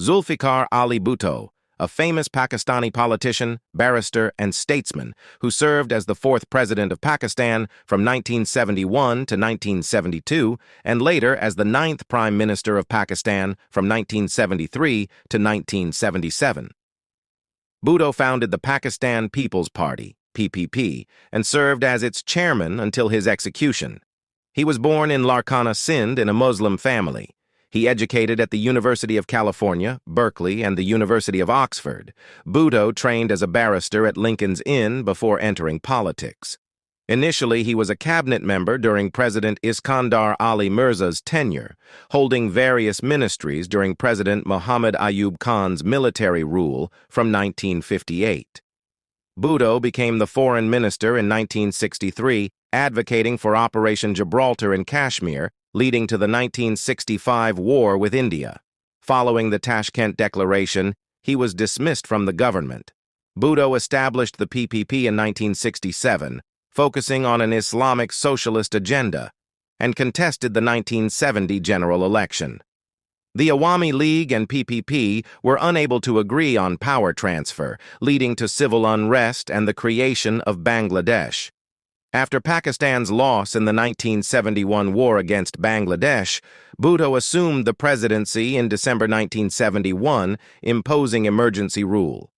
Zulfikar Ali Bhutto, a famous Pakistani politician, barrister, and statesman who served as the fourth president of Pakistan from 1971 to 1972 and later as the ninth prime minister of Pakistan from 1973 to 1977. Bhutto founded the Pakistan People's Party, PPP, and served as its chairman until his execution. He was born in Larkana, Sindh, in a Muslim family. He educated at the University of California, Berkeley, and the University of Oxford. Bhutto trained as a barrister at Lincoln's Inn before entering politics. Initially, he was a cabinet member during President Iskandar Ali Mirza's tenure, holding various ministries during President Muhammad Ayub Khan's military rule from 1958. Bhutto became the foreign minister in 1963, advocating for Operation Gibraltar in Kashmir, leading to the 1965 war with India. Following the Tashkent Declaration, he was dismissed from the government. Bhutto established the PPP in 1967, focusing on an Islamic socialist agenda, and contested the 1970 general election. The Awami League and PPP were unable to agree on power transfer, leading to civil unrest and the creation of Bangladesh. After Pakistan's loss in the 1971 war against Bangladesh, Bhutto assumed the presidency in December 1971, imposing emergency rule.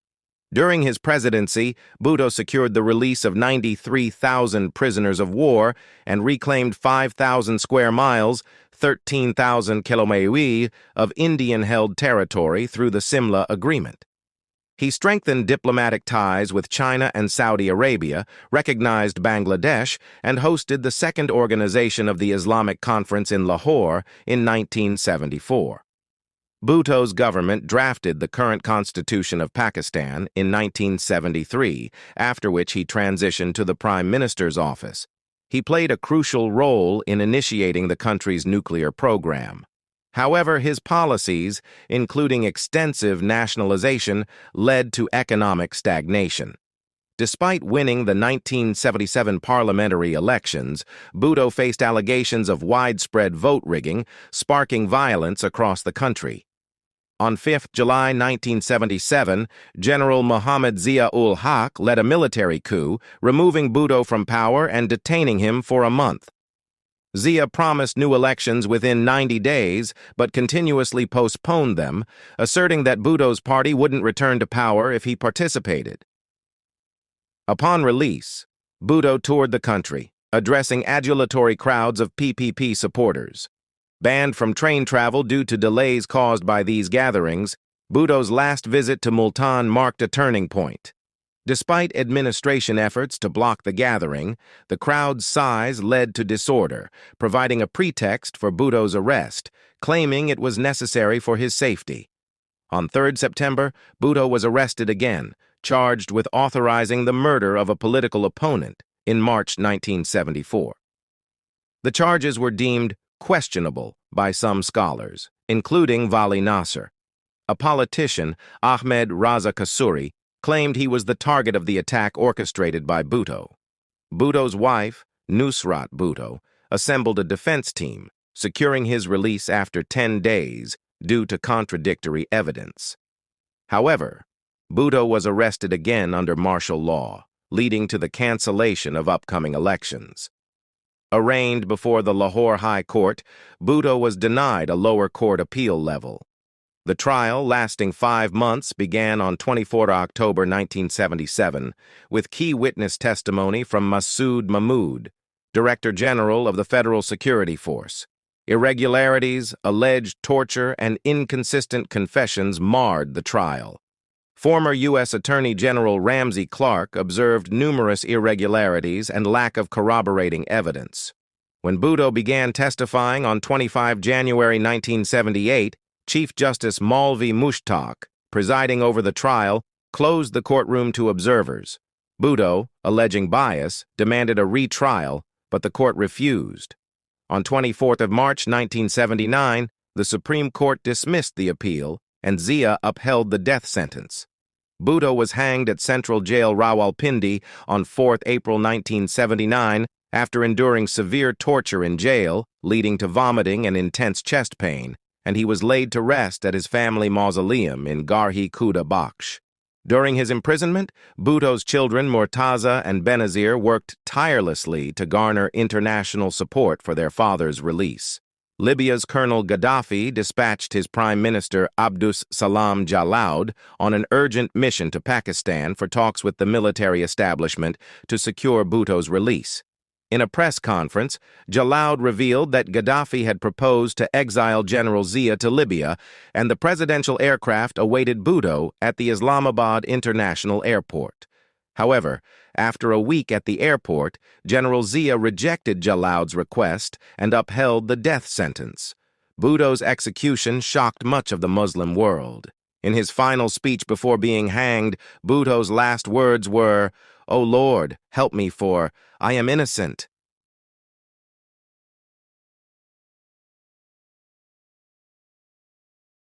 During his presidency, Bhutto secured the release of 93,000 prisoners of war and reclaimed 5,000 square miles, 13,000 kilometers, of Indian-held territory through the Simla Agreement. He strengthened diplomatic ties with China and Saudi Arabia, recognized Bangladesh, and hosted the Second Organization of the Islamic Conference in Lahore in 1974. Bhutto's government drafted the current constitution of Pakistan in 1973, after which he transitioned to the Prime Minister's office. He played a crucial role in initiating the country's nuclear program. However, his policies, including extensive nationalization, led to economic stagnation. Despite winning the 1977 parliamentary elections, Bhutto faced allegations of widespread vote rigging, sparking violence across the country. On 5 July 1977, General Muhammad Zia-ul-Haq led a military coup, removing Bhutto from power and detaining him for a month. Zia promised new elections within 90 days, but continuously postponed them, asserting that Bhutto's party wouldn't return to power if he participated. Upon release, Bhutto toured the country, addressing adulatory crowds of PPP supporters. Banned from train travel due to delays caused by these gatherings, Bhutto's last visit to Multan marked a turning point. Despite administration efforts to block the gathering, the crowd's size led to disorder, providing a pretext for Bhutto's arrest, claiming it was necessary for his safety. On 3 September, Bhutto was arrested again, charged with authorizing the murder of a political opponent in March 1974. The charges were deemed questionable by some scholars, including Vali Nasser. A politician, Ahmed Raza Kasuri, claimed he was the target of the attack orchestrated by Bhutto. Bhutto's wife, Nusrat Bhutto, assembled a defense team, securing his release after 10 days due to contradictory evidence. However, Bhutto was arrested again under martial law, leading to the cancellation of upcoming elections. Arraigned before the Lahore High Court, Bhutto was denied a lower court appeal level. The trial, lasting 5 months, began on 24 October 1977, with key witness testimony from Masood Mahmood, Director General of the Federal Security Force. Irregularities, alleged torture, and inconsistent confessions marred the trial. Former U.S. Attorney General Ramsey Clark observed numerous irregularities and lack of corroborating evidence. When Bhutto began testifying on 25 January 1978, Chief Justice Maulvi Mushtaq, presiding over the trial, closed the courtroom to observers. Bhutto, alleging bias, demanded a retrial, but the court refused. On 24 March 1979, the Supreme Court dismissed the appeal, and Zia upheld the death sentence. Bhutto was hanged at Central Jail Rawalpindi on 4 April 1979 after enduring severe torture in jail, leading to vomiting and intense chest pain, and he was laid to rest at his family mausoleum in Garhi Khuda Bakhsh. During his imprisonment, Bhutto's children Murtaza and Benazir worked tirelessly to garner international support for their father's release. Libya's Colonel Gaddafi dispatched his Prime Minister Abdus Salam Jalaud on an urgent mission to Pakistan for talks with the military establishment to secure Bhutto's release. In a press conference, Jalaud revealed that Gaddafi had proposed to exile General Zia to Libya, and the presidential aircraft awaited Bhutto at the Islamabad International Airport. However, after a week at the airport, General Zia rejected Jalaud's request and upheld the death sentence. Bhutto's execution shocked much of the Muslim world. In his final speech before being hanged, Bhutto's last words were, "O Lord, help me, for I am innocent."